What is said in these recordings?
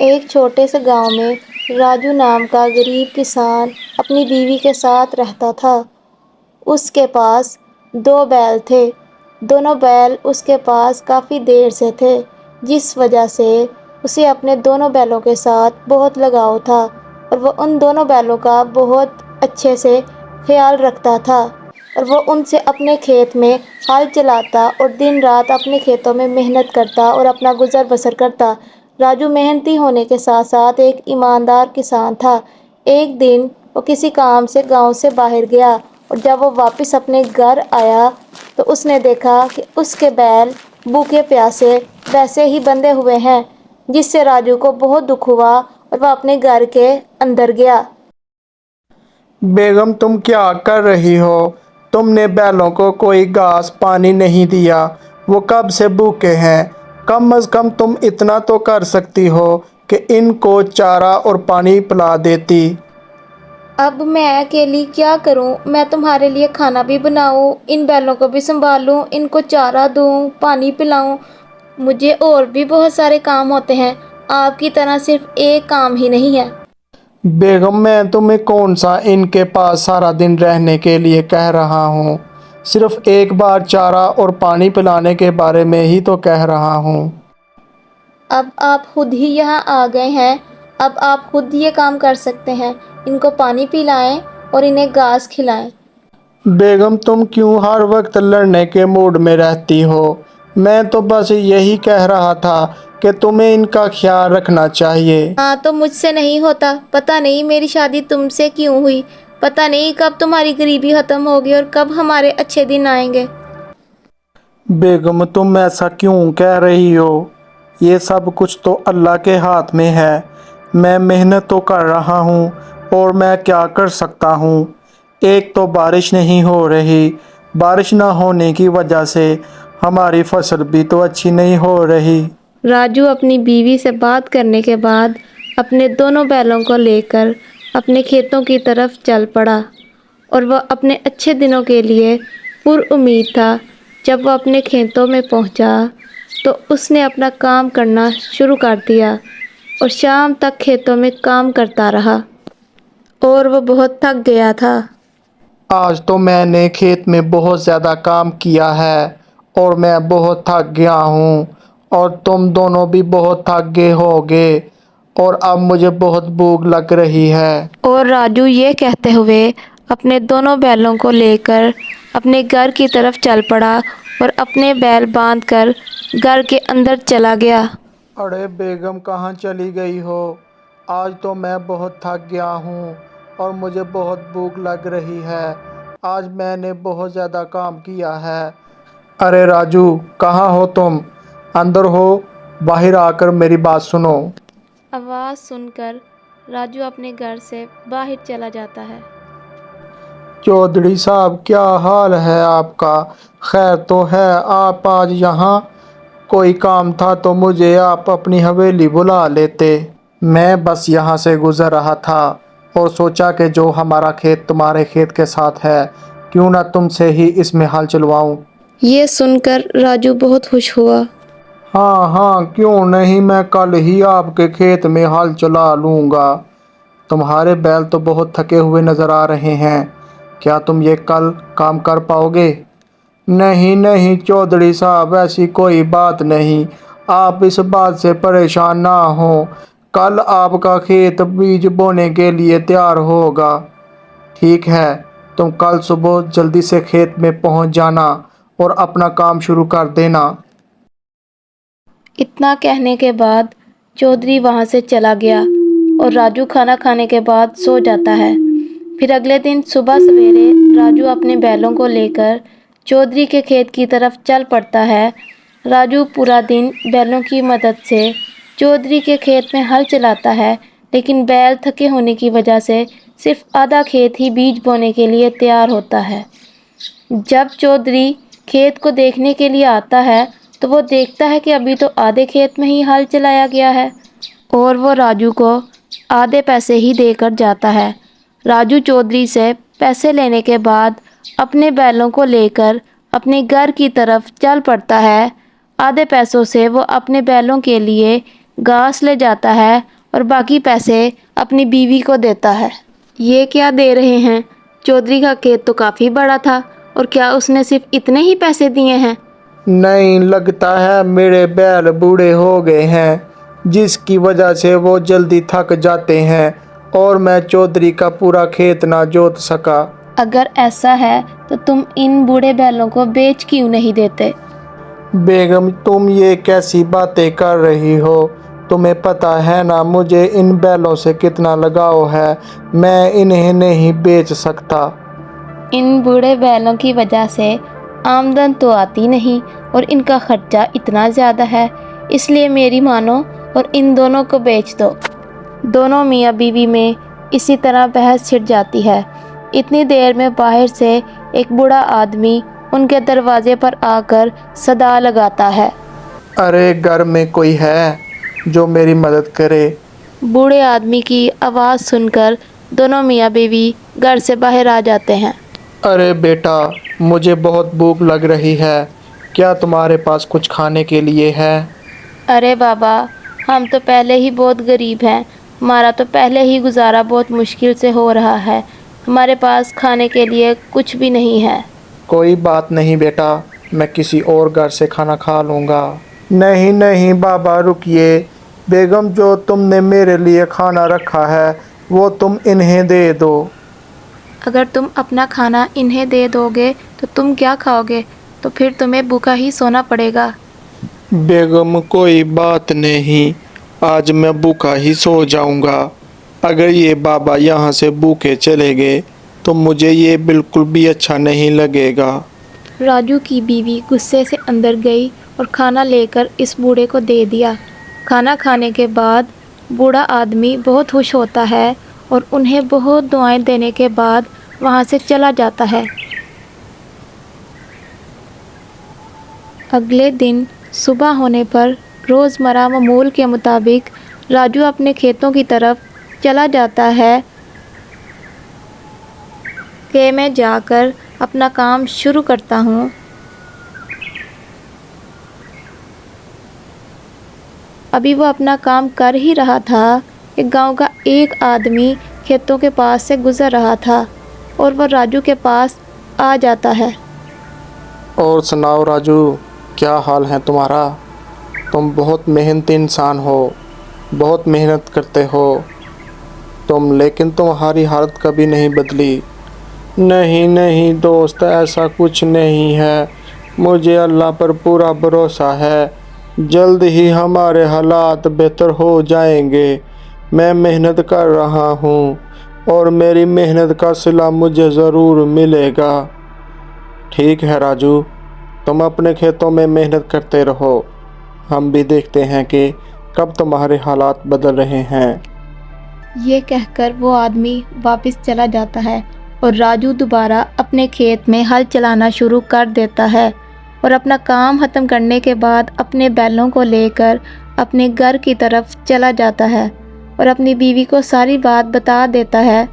एक छोटे से गांव में राजू नाम का गरीब किसान अपनी बीवी के साथ रहता था। उसके पास दो बैल थे। दोनों बैल उसके पास काफ़ी देर से थे, जिस वजह से उसे अपने दोनों बैलों के साथ बहुत लगाव था और वह उन दोनों बैलों का बहुत अच्छे से ख्याल रखता था। और वो उनसे अपने खेत में हल चलाता और दिन रात अपने खेतों में मेहनत करता और अपना गुजर बसर करता। राजू मेहनती होने के साथ साथ एक ईमानदार किसान था। एक दिन वो किसी काम से गांव से बाहर गया और जब वो वापस अपने घर आया तो उसने देखा कि उसके बैल भूखे प्यासे वैसे ही बंधे हुए हैं, जिससे राजू को बहुत दुख हुआ और वह अपने घर के अंदर गया। बेगम, तुम क्या कर रही हो? तुमने बैलों को कोई घास पानी नहीं दिया। वो कब से भूखे हैं। कम अज कम तुम इतना तो कर सकती हो कि इनको चारा और पानी पिला देती। अब मैं अकेली क्या करूं? मैं तुम्हारे लिए खाना भी बनाऊं, इन बैलों को भी संभालूं, इनको चारा दूं, पानी पिलाऊं। मुझे और भी बहुत सारे काम होते हैं, आपकी तरह सिर्फ एक काम ही नहीं है। बेगम, मैं तुम्हें कौन सा इनके पास सारा दिन रहने के लिए कह रहा हूँ। सिर्फ एक बार चारा और पानी पिलाने के बारे में ही तो कह रहा हूँ। अब आप खुद ही यहाँ आ गए हैं, अब आप खुद ये काम कर सकते हैं। इनको पानी पिलाएं और इन्हें घास खिलाएं। बेगम, तुम क्यों हर वक्त लड़ने के मूड में रहती हो? मैं तो बस यही कह रहा था कि तुम्हें इनका ख्याल रखना चाहिए। हाँ, तो मुझसे नहीं होता। पता नहीं मेरी शादी तुमसे क्यों हुई। पता नहीं कब तुम्हारी गरीबी खत्म होगी और कब हमारे अच्छे दिन आएंगे। बेगम, तुम ऐसा क्यों कह रही हो? ये सब कुछ तो अल्लाह के हाथ में है। मैं मेहनत तो कर रहा हूँ और मैं क्या कर सकता हूँ। एक तो बारिश नहीं हो रही। बारिश ना होने की वजह से हमारी फसल भी तो अच्छी नहीं हो रही। राजू अपनी बीवी से बात करने के बाद अपने दोनों बैलों को लेकर अपने खेतों की तरफ चल पड़ा और वह अपने अच्छे दिनों के लिए पुरउम्मीद था। जब वह अपने खेतों में पहुंचा तो उसने अपना काम करना शुरू कर दिया और शाम तक खेतों में काम करता रहा और वह बहुत थक गया था। आज तो मैंने खेत में बहुत ज़्यादा काम किया है और मैं बहुत थक गया हूँ। और तुम दोनों भी बहुत थक गए होगे और अब मुझे बहुत भूख लग रही है। और राजू ये कहते हुए अपने दोनों बैलों को लेकर अपने घर की तरफ चल पड़ा और अपने बैल बांधकर घर के अंदर चला गया। अरे बेगम, कहाँ चली गई हो? आज तो मैं बहुत थक गया हूँ और मुझे बहुत भूख लग रही है। आज मैंने बहुत ज़्यादा काम किया है। अरे राजू, कहाँ हो तुम? अंदर हो? बाहर आकर मेरी बात सुनो। आवाज़ सुनकर राजू अपने घर से बाहर चला जाता है। चौधरी साहब, क्या हाल है आपका? खैर तो है? आप आज यहाँ? कोई काम था तो मुझे आप अपनी हवेली बुला लेते। मैं बस यहाँ से गुज़र रहा था और सोचा कि जो हमारा खेत तुम्हारे खेत के साथ है, क्यों ना तुमसे ही इसमें हल चलवाऊँ। ये सुनकर राजू बहुत खुश हुआ। हाँ हाँ, क्यों नहीं, मैं कल ही आपके खेत में हल चला लूँगा। तुम्हारे बैल तो बहुत थके हुए नज़र आ रहे हैं। क्या तुम ये कल काम कर पाओगे? नहीं नहीं चौधरी साहब, ऐसी कोई बात नहीं। आप इस बात से परेशान ना हो। कल आपका खेत बीज बोने के लिए तैयार होगा। ठीक है, तुम कल सुबह जल्दी से खेत में पहुंच जाना और अपना काम शुरू कर देना। इतना कहने के बाद चौधरी वहाँ से चला गया और राजू खाना खाने के बाद सो जाता है। फिर अगले दिन सुबह सवेरे राजू अपने बैलों को लेकर चौधरी के खेत की तरफ चल पड़ता है। राजू पूरा दिन बैलों की मदद से चौधरी के खेत में हल चलाता है, लेकिन बैल थके होने की वजह से सिर्फ आधा खेत ही बीज बोने के लिए तैयार होता है। जब चौधरी खेत को देखने के लिए आता है तो वो देखता है कि अभी तो आधे खेत में ही हल चलाया गया है और वो राजू को आधे पैसे ही देकर जाता है। राजू चौधरी से पैसे लेने के बाद अपने बैलों को लेकर अपने घर की तरफ चल पड़ता है। आधे पैसों से वो अपने बैलों के लिए घास ले जाता है और बाकी पैसे अपनी बीवी को देता है। ये क्या दे रहे हैं? चौधरी का खेत तो काफ़ी बड़ा था, और क्या उसने सिर्फ इतने ही पैसे दिए हैं? नहीं, लगता है मेरे बैल बूढ़े हो गए हैं, जिसकी वजह से वो जल्दी थक जाते हैं और मैं चौधरी का पूरा खेत ना जोत सका। अगर ऐसा है तो तुम इन बूढ़े बैलों को बेच क्यों नहीं देते? बेगम, तुम ये कैसी बातें कर रही हो? तुम्हें पता है ना मुझे इन बैलों से कितना लगाव है। मैं इन्हें नहीं बेच सकता। इन बूढ़े बैलों की वजह से आमदन तो आती नहीं और इनका खर्चा इतना ज़्यादा है, इसलिए मेरी मानो और इन दोनों को बेच दो। दोनों मियाँ बीवी में इसी तरह बहस छिड़ जाती है। इतनी देर में बाहर से एक बूढ़ा आदमी उनके दरवाजे पर आकर सदा लगाता है। अरे, घर में कोई है जो मेरी मदद करे? बूढ़े आदमी की आवाज़ सुनकर दोनों मियाँ बीवी घर से बाहर आ जाते हैं। अरे बेटा, मुझे बहुत भूख लग रही है। क्या तुम्हारे पास कुछ खाने के लिए है? अरे बाबा, हम तो पहले ही बहुत गरीब हैं। हमारा तो पहले ही गुजारा बहुत मुश्किल से हो रहा है। हमारे पास खाने के लिए कुछ भी नहीं है। कोई बात नहीं बेटा, मैं किसी और घर से खाना खा लूँगा। नहीं नहीं बाबा, रुकिए। बेगम, जो तुमने मेरे लिए खाना रखा है वो तुम इन्हें दे दो। अगर तुम अपना खाना इन्हें दे दोगे तो तुम क्या खाओगे? तो फिर तुम्हें भूखा ही सोना पड़ेगा। बेगम, कोई बात नहीं, आज मैं भूखा ही सो जाऊंगा। अगर ये बाबा यहाँ से भूखे चले गए तो मुझे ये बिल्कुल भी अच्छा नहीं लगेगा। राजू की बीवी गुस्से से अंदर गई और खाना लेकर इस बूढ़े को दे दिया। खाना खाने के बाद बूढ़ा आदमी बहुत खुश होता है और उन्हें बहुत दुआएं देने के बाद वहाँ से चला जाता है। अगले दिन सुबह होने पर रोज़मर्रा मामूल के मुताबिक राजू अपने खेतों की तरफ चला जाता है कि मैं जाकर अपना काम शुरू करता हूँ। अभी वो अपना काम कर ही रहा था कि गांव का एक आदमी खेतों के पास से गुज़र रहा था और वह राजू के पास आ जाता है। और सुनाओ राजू, क्या हाल है तुम्हारा? तुम बहुत मेहनती इंसान हो, बहुत मेहनत करते हो तुम, लेकिन तुम्हारी हालत कभी नहीं बदली। नहीं नहीं दोस्त, ऐसा कुछ नहीं है। मुझे अल्लाह पर पूरा भरोसा है। जल्द ही हमारे हालात बेहतर हो जाएंगे। मैं मेहनत कर रहा हूँ और मेरी मेहनत का सिला मुझे ज़रूर मिलेगा। ठीक है राजू, तुम अपने खेतों में मेहनत करते रहो। हम भी देखते हैं कि कब तुम्हारे हालात बदल रहे हैं। ये कहकर वो आदमी वापस चला जाता है और राजू दोबारा अपने खेत में हल चलाना शुरू कर देता है और अपना काम ख़त्म करने के बाद अपने बैलों को लेकर अपने घर की तरफ चला जाता है और अपनी बीवी को सारी बात बता देता है।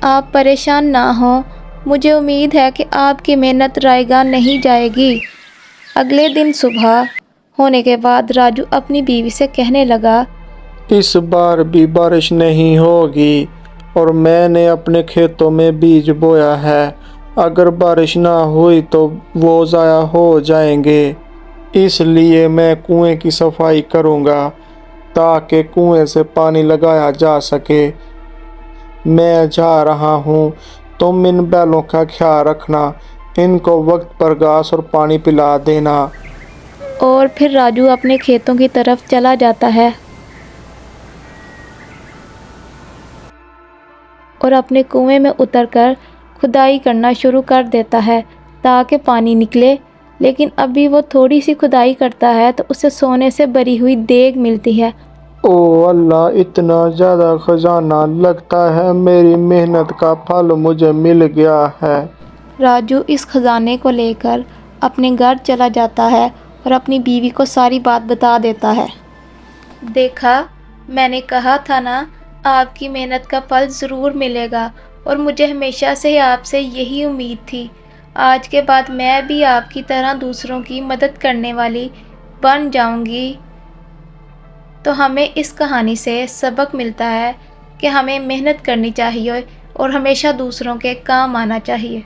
आप परेशान ना हो, मुझे उम्मीद है कि आपकी मेहनत रायगा नहीं जाएगी। अगले दिन सुबह होने के बाद राजू अपनी बीवी से कहने लगा, इस बार भी बारिश नहीं होगी और मैंने अपने खेतों में बीज बोया है। अगर बारिश ना हुई तो वो ज़ाया हो जाएंगे। इसलिए मैं कुएं की सफाई करूँगा ताकि कुएं से पानी लगाया जा सके। मैं जा रहा हूँ, तुम इन बैलों का ख्याल रखना। इनको वक्त पर घास और पानी पिला देना। और फिर राजू अपने खेतों की तरफ चला जाता है और अपने कुएं में उतरकर खुदाई करना शुरू कर देता है ताकि पानी निकले। लेकिन अभी वो थोड़ी सी खुदाई करता है तो उसे सोने से भरी हुई देग मिलती है। ओ अल्लाह, इतना ज़्यादा खजाना, लगता है मेरी मेहनत का फल मुझे मिल गया है। राजू इस खजाने को लेकर अपने घर चला जाता है और अपनी बीवी को सारी बात बता देता है। देखा, मैंने कहा था ना, आपकी मेहनत का फल ज़रूर मिलेगा और मुझे हमेशा से आपसे यही उम्मीद थी। आज के बाद मैं भी आपकी तरह दूसरों की मदद करने वाली बन जाऊंगी। तो हमें इस कहानी से सबक मिलता है कि हमें मेहनत करनी चाहिए और हमेशा दूसरों के काम आना चाहिए।